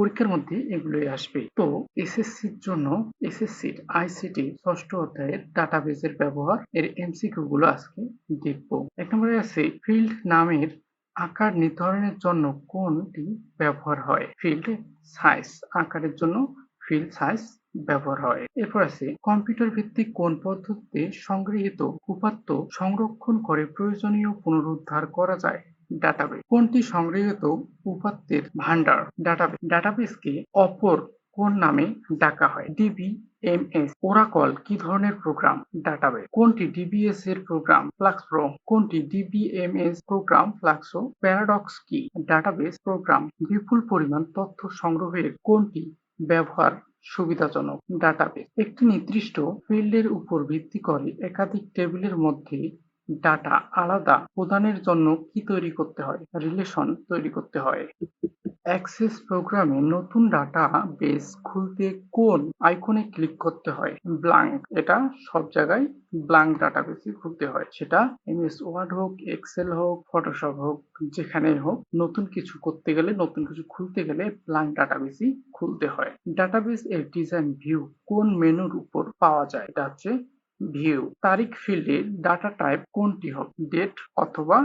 পরীক্ষার মধ্যে এগুলোই আসবে। তো এসএসসির জন্য এসএসসির আইসিটি ষষ্ঠ অধ্যায়ের ডাটাবেজের ব্যবহার এর এমসিকিউ গুলো আজকে দেখব। ১ নম্বরে আছে ফিল্ড নামের আকার নির্ধারণের জন্য কোনটি ব্যবহার হয়? ফিল্ড সাইজ আকারের জন্য ফিল্ড সাইজ ব্যবহার হয়। এরপর আছে কম্পিউটার ভিত্তিক কোন পদ্ধতিতে সংগৃহীত উপাত্ত সংরক্ষণ করে প্রয়োজনীয় পুনরুদ্ধার করা যায়? ডাটাবেস। কোনটি সংগৃহীত উপাত্তের ভান্ডার? ডাটাবেস। ডাটাবেসকে অপর কোন নামে ডাকা হয়? ডিবিএমএস। ওরাকল কি ধরনের প্রোগ্রাম? ডাটাবেস। কোনটি ডিবিএস এর প্রোগ্রাম? ফ্লাক্সপ্রো। কোনটি ডিবিএমএস প্রোগ্রাম? ফ্লাক্সো। প্যারাডক্স কি? Database program. বিপুল পরিমাণ তথ্য সংগ্রহের কোনটি ব্যবহার সুবিধাজনক? ডাটাবেস। একটি নির্দিষ্ট ফিল্ডের উপর ভিত্তি করে একাধিক টেবিলের মধ্যে ডাটা আলাদা প্রদানের জন্য কি তৈরি করতে হয়? রিলেশন তৈরি করতে হয়। অ্যাক্সেস প্রোগ্রামে নতুন ডাটা বেস খুলতে কোন আইকনে ক্লিক করতে হয়? ব্ল্যাঙ্ক। এটা সব জায়গায় ব্ল্যাঙ্ক ডাটাবেসই খুলতে হয়, সেটা এমএস ওয়ার্ড হোক, এক্সেল হোক, ফটোশপ হোক, যেখানেই হোক নতুন কিছু করতে গেলে, নতুন কিছু খুলতে গেলে ব্ল্যাঙ্ক ডাটাবেসই খুলতে হয়। ডাটাবেস এর ডিজাইন ভিউ কোন মেনুর উপর পাওয়া যায়? এটা হচ্ছে ভিউ। তারিখ ফিল্ডে ডাটা টাইপ কোনটি হবে? ডেট অথবা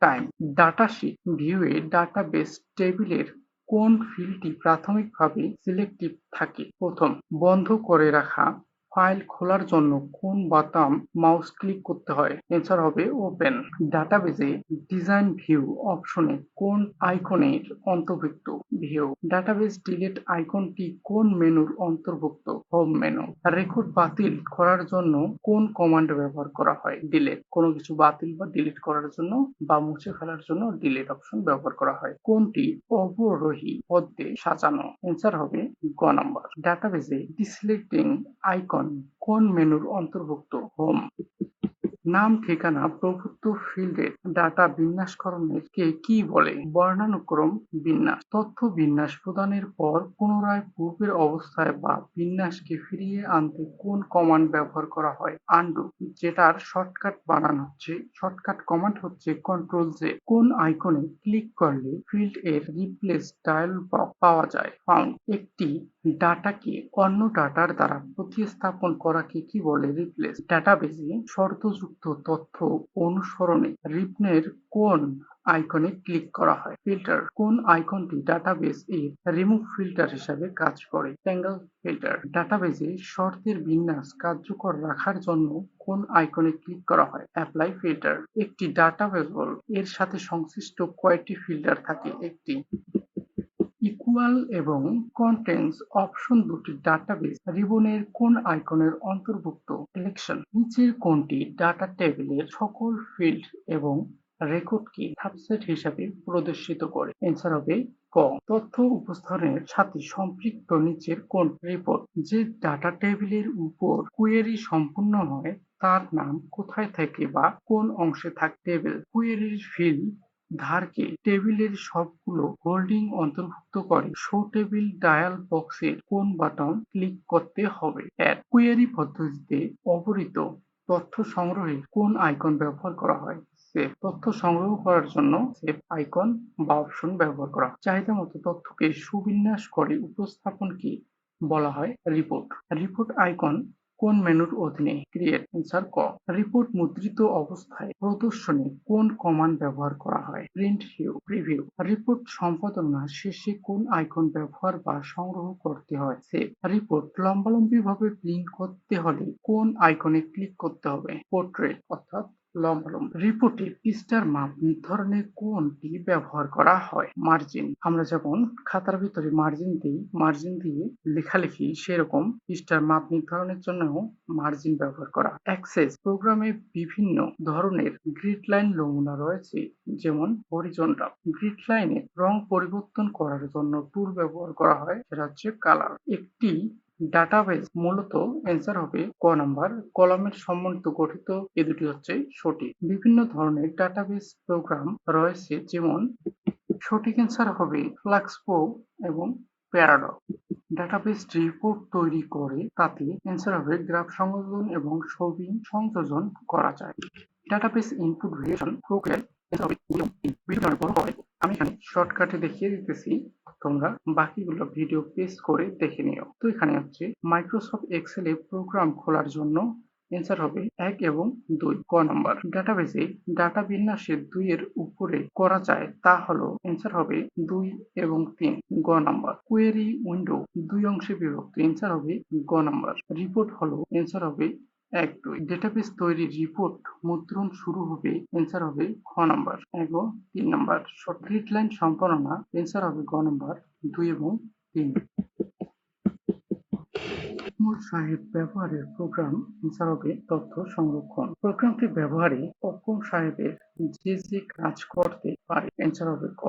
টাইম। ডাটাশিট ভিউয়ে ডাটাবেস টেবিলের কোন ফিল্ডটি প্রাথমিকভাবে সিলেক্টিভ থাকে? প্রথম। বন্ধ করে রাখা ফাইল খোলার জন্য কোন বাটন মাউস ক্লিক করতে হয়? এন্সার হবে ওপেন। ডাটাবেজে ডিজাইন ভিউ অপশনে কোন আইকনের অন্তর্ভুক্ত? ভিউ। ডাটাবেস ডিলিট আইকনটি কোন মেনুর অন্তর্ভুক্ত? Home menu. রেকর্ড বাতিল করার জন্য কোন কমান্ড ব্যবহার করা হয়? ডিলিট। কোনো কিছু বাতিল বা ডিলিট করার জন্য বা মুছে ফেলার জন্য ডিলিট অপশন ব্যবহার করা হয়। কোনটি অবরোহী পদ্মে সাজানো? এন্সার হবে গ নাম্বার। ডাটাবেজে ডিসিলেক্টিং আইকন কোন মেনুর অন্তর্ভুক্ত? হোম। নাম ঠিকানা প্রভুত্ব ফিল্ডের ডাটা বিন্যাসকরণকে কি বলে? বর্ণানুক্রম বিন্যাস। তথ্য বিন্যাস প্রদানের পর পুনরায় পূর্বের অবস্থায় বা বিন্যাসকে ফিরিয়ে আনতে কোন কমান্ড ব্যবহার করা হয়? আনডু। যেটার শর্টকাট কমান্ড হচ্ছে কন্ট্রোল জে। কোন আইকনে ক্লিক করলে ফিল্ড এর রিপ্লেস ডায়ালগ বক্স পাওয়া যায়? ফাউন্ড। একটি ডাটাকে অন্য ডাটার দ্বারা প্রতিস্থাপন করাকে কি বলে? রিপ্লেস। ডাটাবেজে শর্তযুক্ত তথ্য অনুসরণে রিপনের কোন আইকনে ক্লিক করা হয়? ফিল্টার। কোন আইকনটি ডাটাবেস এর রিমুভ ফিল্টার হিসাবে কাজ করে? Tangle filter. ডাটাবেজে শর্তের বিন্যাস কার্যকর রাখার জন্য কোন আইকনে ক্লিক করা হয়? Apply filter. একটি ডাটাবেস এর সাথে সংশ্লিষ্ট কয়টি ফিল্টার থাকে? একটি। ইকুয়াল এবং কন্টেন্টস অপশন দুটি ডাটাবেস রিবনের কোন আইকনের অন্তর্ভুক্ত? সিলেকশন। নিচের কোনটি ডাটা টেবিলের সকল ফিল্ড এবং রেকর্ডকে সাবসেট হিসাবে প্রদর্শিত করে? এন্সার হবে ক। তথ্য উপস্থাপনের সাথে সম্পৃক্ত নিচের কোন রিপোর্ট? যে ডাটা টেবিলের উপর কুয়েরি সম্পূর্ণ হয় তার নাম কোথায় থেকে বা কোন অংশে থাকে? টেবিল। কুয়েরির ফিল্ড ধারকে টেবিলের সবগুলো হোল্ডিং অন্তর্ভুক্ত করে শো টেবিল ডায়ালগ বক্সের কোন বাটন ক্লিক করতে হবে? অ্যাড। কুয়েরি পদ্ধতিতে অপরিচিত তথ্য সংগ্রহে কোন আইকন ব্যবহার করা হয়? সেভ। তথ্য সংগ্রহ করার জন্য সেভ আইকন বা অপশন ব্যবহার করা হয়। চাহিদা মতো তথ্যকে সুবিন্যাস করে উপস্থাপনকে বলা হয় রিপোর্ট। রিপোর্ট আইকন কোন মেনুর অধীনে? ক্রিয়েট। এন্সার ক। রিপোর্ট মুদ্রিত অবস্থায় প্রদর্শনে কোন কমান্ড ব্যবহার করা হয়? Print view, preview. রিপোর্ট সম্পাদনা শেষে কোন আইকন ব্যবহার বা সংগ্রহ করতে হয়? সেভ। রিপোর্ট লম্বালম্বিভাবে প্রিন্ট করতে হলে কোন আইকনে ক্লিক করতে হবে? পোর্ট্রেট অর্থাৎ লম্বালম্বি। রিপোর্টে পৃষ্ঠার মাপ নির্ধারণে কোনটি ব্যবহার করা হয়? মার্জিন। আমরা যেমন খাতার ভিতরে মার্জিন দিয়ে লেখালেখি, সেরকম পৃষ্ঠার মাপ নির্ধারণের জন্য মার্জিন ব্যবহার করা। অ্যাক্সেস প্রোগ্রামে বিভিন্ন ধরনের গ্রিড লাইন নমুনা রয়েছে, যেমন হরিজন্টাল। গ্রিড লাইনের রং পরিবর্তন করার জন্য টুল ব্যবহার করা হয়, সেটা হচ্ছে কালার। একটি ডাটাবেস মূলত এন্সার হবে ক নাম্বার কলামের সমন্বিত গঠিত। এ দুটি হচ্ছে সঠিক। বিভিন্ন ধরনের ডাটাবেস প্রোগ্রাম রয়েছে, যেমন সঠিক এন্সার হবে ফ্লাক্সপো এবং প্যারাডক্স। ডাটাবেস রিপোর্ট তৈরি করে তাতে এন্সার হবে গ্রাফ সংযোজন এবং ছবি সংযোজন করা যায়। ডাটাবেস ইনপুট ভেরিয়েশন প্রক্রিয়ায় এন্সার হবে নিয়ম। ভিডিওটা অনেক বড় হয়, আমি এখানে শর্টকাটে দেখিয়ে দিতেছি। তোমরা বাকিগুলো ভিডিও পেস্ট করে দেখে নিও। তো এখানে হচ্ছে মাইক্রোসফট এক্সেলে প্রোগ্রাম খোলার জন্য অ্যান্সার হবে ১ এবং ২ ক নাম্বার। ডাটাবেসে ডাটা বিন্যাসে ২ এর উপরে করা যায় তা হলো অ্যান্সার হবে ২ এবং ৩ গ নাম্বার। কোয়েরি উইন্ডো ২ অংশে বিভক্ত অ্যান্সার হবে গ নাম্বার। রিপোর্ট হলো অ্যান্সার হবে ১, ২। ডেটাবেস তৈরির রিপোর্ট মুদ্রণ শুরু হবে অ্যান্সার হবে খ নাম্বার ১ ও ৩ নাম্বার। রিড লাইন সম্পাদনা অ্যান্সার হবে গ নাম্বার ২ এবং ৩। অকমল সাহেব ব্যবহারের প্রোগ্রাম অ্যান্সার হবে তথ্য সংরক্ষণ। প্রোগ্রামটি ব্যবহারে অকমল সাহেবের যে যে কাজ করতে পারে অ্যান্সার হবে ক।